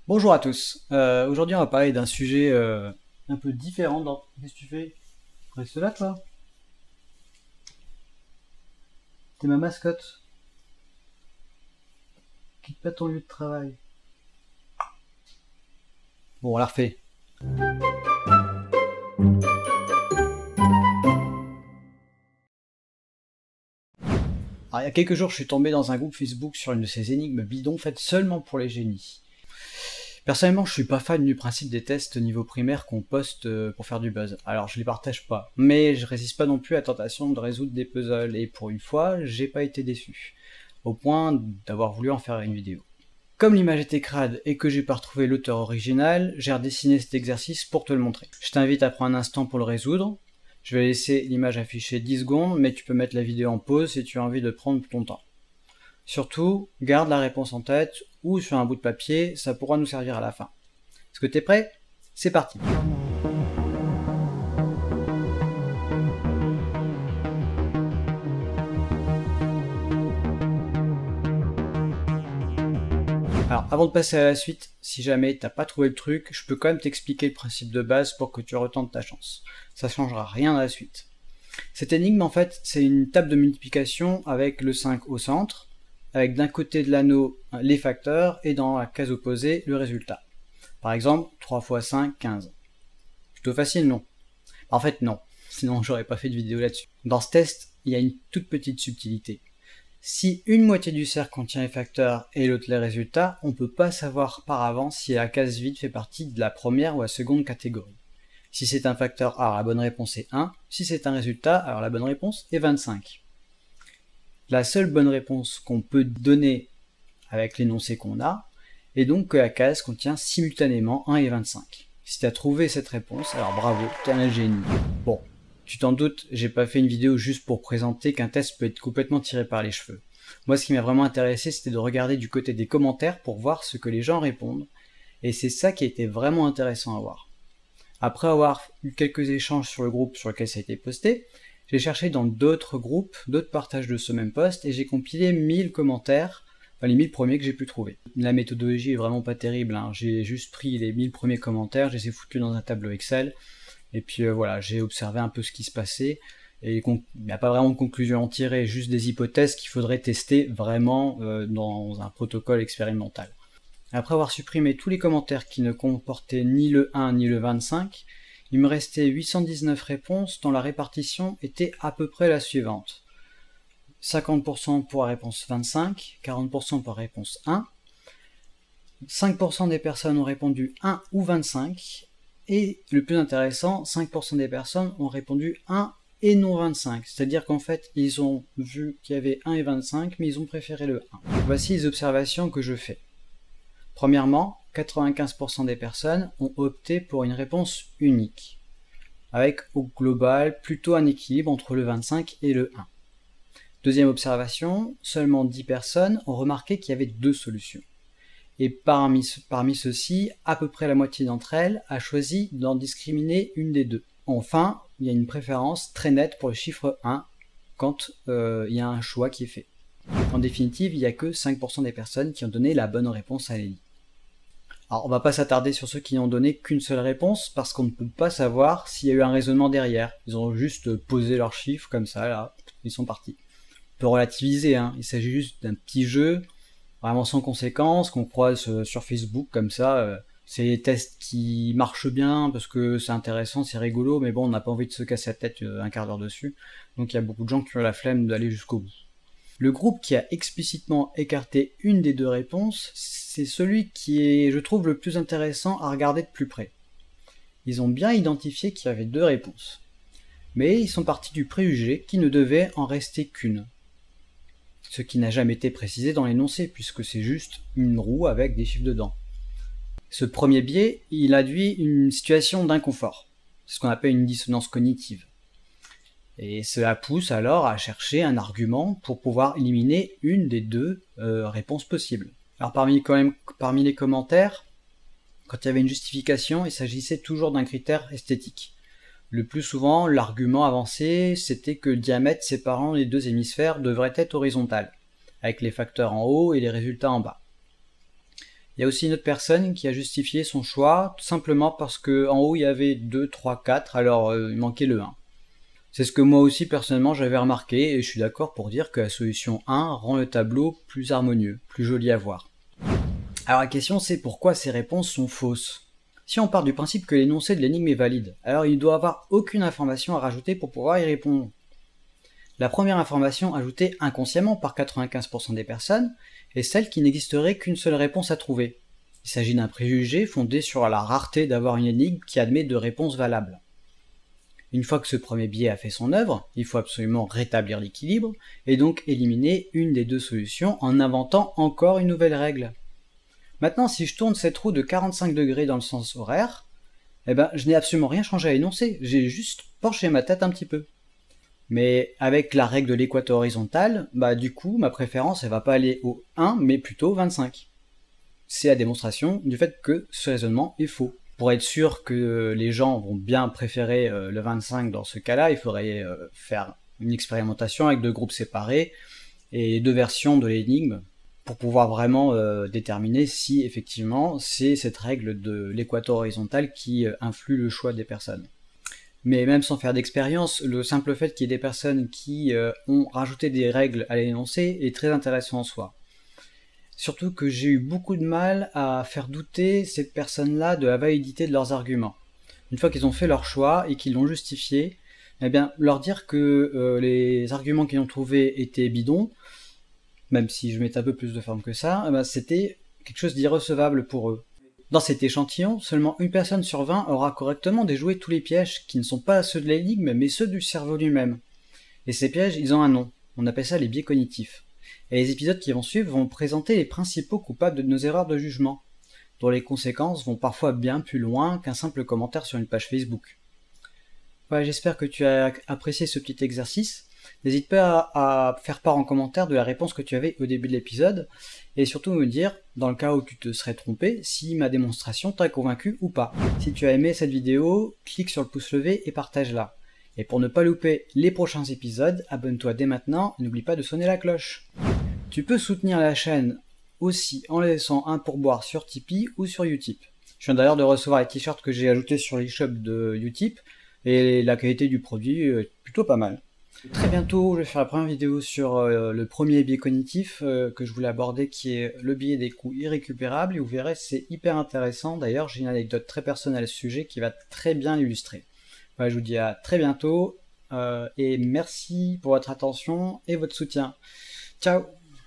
Bonjour à tous. Aujourd'hui, on va parler d'un sujet un peu différent. Qu'est-ce que tu fais? Reste là, toi. T'es ma mascotte. Quitte pas ton lieu de travail. Bon, on la refait. Alors, il y a quelques jours, je suis tombé dans un groupe Facebook sur une de ces énigmes bidons faites seulement pour les génies. Personnellement, je suis pas fan du principe des tests niveau primaire qu'on poste pour faire du buzz. Alors, je les partage pas. Mais je résiste pas non plus à la tentation de résoudre des puzzles. Et pour une fois, j'ai pas été déçu. Au point d'avoir voulu en faire une vidéo. Comme l'image était crade et que j'ai pas retrouvé l'auteur original, j'ai redessiné cet exercice pour te le montrer. Je t'invite à prendre un instant pour le résoudre. Je vais laisser l'image afficher 10 secondes, mais tu peux mettre la vidéo en pause si tu as envie de prendre ton temps. Surtout, garde la réponse en tête ou sur un bout de papier, ça pourra nous servir à la fin. Est-ce que t'es prêt? C'est parti! Alors, avant de passer à la suite, si jamais t'as pas trouvé le truc, je peux quand même t'expliquer le principe de base pour que tu retentes ta chance. Ça changera rien à la suite. Cette énigme, en fait, c'est une table de multiplication avec le 5 au centre, avec d'un côté de l'anneau les facteurs et dans la case opposée le résultat. Par exemple, 3 fois 5, 15. Plutôt facile, non? En fait, non. Sinon, j'aurais pas fait de vidéo là-dessus. Dans ce test, il y a une toute petite subtilité. Si une moitié du cercle contient les facteurs et l'autre les résultats, on ne peut pas savoir par avance si la case vide fait partie de la première ou la seconde catégorie. Si c'est un facteur, alors la bonne réponse est 1. Si c'est un résultat, alors la bonne réponse est 25. La seule bonne réponse qu'on peut donner avec l'énoncé qu'on a est donc que la case contient simultanément 1 et 25. Si tu as trouvé cette réponse, alors bravo, t'es un génie. Bon. Tu t'en doutes, j'ai pas fait une vidéo juste pour présenter qu'un test peut être complètement tiré par les cheveux. Moi, ce qui m'a vraiment intéressé, c'était de regarder du côté des commentaires pour voir ce que les gens répondent, et c'est ça qui a été vraiment intéressant à voir. Après avoir eu quelques échanges sur le groupe sur lequel ça a été posté, j'ai cherché dans d'autres groupes, d'autres partages de ce même post, et j'ai compilé 1000 commentaires, enfin les 1000 premiers que j'ai pu trouver. La méthodologie est vraiment pas terrible, hein. J'ai juste pris les 1000 premiers commentaires, je les ai foutus dans un tableau Excel, et puis voilà, j'ai observé un peu ce qui se passait, et il n'y a pas vraiment de conclusion à en tirer, juste des hypothèses qu'il faudrait tester vraiment dans un protocole expérimental. Après avoir supprimé tous les commentaires qui ne comportaient ni le 1 ni le 25, il me restait 819 réponses dont la répartition était à peu près la suivante. 50% pour la réponse 25, 40% pour la réponse 1, 5% des personnes ont répondu 1 ou 25, et le plus intéressant, 5% des personnes ont répondu 1 et non 25. C'est-à-dire qu'en fait, ils ont vu qu'il y avait 1 et 25, mais ils ont préféré le 1. Voici les observations que je fais. Premièrement, 95% des personnes ont opté pour une réponse unique, avec au global plutôt un équilibre entre le 25 et le 1. Deuxième observation, seulement 10 personnes ont remarqué qu'il y avait deux solutions. Et parmi ceux-ci, à peu près la moitié d'entre elles a choisi d'en discriminer une des deux. Enfin, il y a une préférence très nette pour le chiffre 1 quand il y a un choix qui est fait. En définitive, il n'y a que 5% des personnes qui ont donné la bonne réponse à Lélie. Alors, on va pas s'attarder sur ceux qui n'ont donné qu'une seule réponse, parce qu'on ne peut pas savoir s'il y a eu un raisonnement derrière. Ils ont juste posé leurs chiffres comme ça, là, ils sont partis. On peut relativiser, hein. Il s'agit juste d'un petit jeu, vraiment sans conséquence, qu'on croise sur Facebook comme ça. C'est des tests qui marchent bien parce que c'est intéressant, c'est rigolo, mais bon, on n'a pas envie de se casser la tête un quart d'heure dessus. Donc il y a beaucoup de gens qui ont la flemme d'aller jusqu'au bout. Le groupe qui a explicitement écarté une des deux réponses, c'est celui qui est, je trouve, le plus intéressant à regarder de plus près. Ils ont bien identifié qu'il y avait deux réponses. Mais ils sont partis du préjugé qu'il ne devait en rester qu'une. Ce qui n'a jamais été précisé dans l'énoncé, puisque c'est juste une roue avec des chiffres dedans. Ce premier biais, il induit une situation d'inconfort. C'est ce qu'on appelle une dissonance cognitive. Et cela pousse alors à chercher un argument pour pouvoir éliminer une des deux réponses possibles. Alors parmi les commentaires, quand il y avait une justification, il s'agissait toujours d'un critère esthétique. Le plus souvent, l'argument avancé, c'était que le diamètre séparant les deux hémisphères devrait être horizontal, avec les facteurs en haut et les résultats en bas. Il y a aussi une autre personne qui a justifié son choix, tout simplement parce que en haut il y avait 2, 3, 4, alors il manquait le 1. C'est ce que moi aussi personnellement j'avais remarqué, et je suis d'accord pour dire que la solution 1 rend le tableau plus harmonieux, plus joli à voir. Alors la question c'est pourquoi ces réponses sont fausses. Si on part du principe que l'énoncé de l'énigme est valide, alors il ne doit avoir aucune information à rajouter pour pouvoir y répondre. La première information ajoutée inconsciemment par 95% des personnes est celle qui n'existerait qu'une seule réponse à trouver. Il s'agit d'un préjugé fondé sur la rareté d'avoir une énigme qui admet de réponses valables. Une fois que ce premier biais a fait son œuvre, il faut absolument rétablir l'équilibre et donc éliminer une des deux solutions en inventant encore une nouvelle règle. Maintenant, si je tourne cette roue de 45 degrés dans le sens horaire, je n'ai absolument rien changé à l'énoncé, j'ai juste penché ma tête un petit peu. Mais avec la règle de l'équateur horizontale, du coup, ma préférence, elle va pas aller au 1, mais plutôt au 25. C'est la démonstration du fait que ce raisonnement est faux. Pour être sûr que les gens vont bien préférer le 25 dans ce cas-là, il faudrait faire une expérimentation avec deux groupes séparés et deux versions de l'énigme pour pouvoir vraiment déterminer si effectivement c'est cette règle de l'équateur horizontale qui influe le choix des personnes. Mais même sans faire d'expérience, le simple fait qu'il y ait des personnes qui ont rajouté des règles à l'énoncé est très intéressant en soi. Surtout que j'ai eu beaucoup de mal à faire douter ces personnes-là de la validité de leurs arguments. Une fois qu'ils ont fait leur choix et qu'ils l'ont justifié, leur dire que les arguments qu'ils ont trouvés étaient bidons, même si je mettais un peu plus de forme que ça, c'était quelque chose d'irrecevable pour eux. Dans cet échantillon, seulement une personne sur 20 aura correctement déjoué tous les pièges qui ne sont pas ceux de l'énigme, mais ceux du cerveau lui-même. Et ces pièges, ils ont un nom. On appelle ça les biais cognitifs. Et les épisodes qui vont suivre vont présenter les principaux coupables de nos erreurs de jugement, dont les conséquences vont parfois bien plus loin qu'un simple commentaire sur une page Facebook. Voilà, j'espère que tu as apprécié ce petit exercice. N'hésite pas à faire part en commentaire de la réponse que tu avais au début de l'épisode, et surtout me dire, dans le cas où tu te serais trompé, si ma démonstration t'a convaincu ou pas. Si tu as aimé cette vidéo, clique sur le pouce levé et partage-la. Et pour ne pas louper les prochains épisodes, abonne-toi dès maintenant et n'oublie pas de sonner la cloche. Tu peux soutenir la chaîne aussi en laissant un pourboire sur Tipeee ou sur Utip. Je viens d'ailleurs de recevoir les t-shirts que j'ai ajoutés sur l'eShop de Utip, et la qualité du produit est plutôt pas mal. Très bientôt, je vais faire la première vidéo sur le premier biais cognitif que je voulais aborder, qui est le biais des coûts irrécupérables, et vous verrez, c'est hyper intéressant. D'ailleurs, j'ai une anecdote très personnelle à ce sujet qui va très bien l'illustrer. Voilà, je vous dis à très bientôt, et merci pour votre attention et votre soutien. Ciao!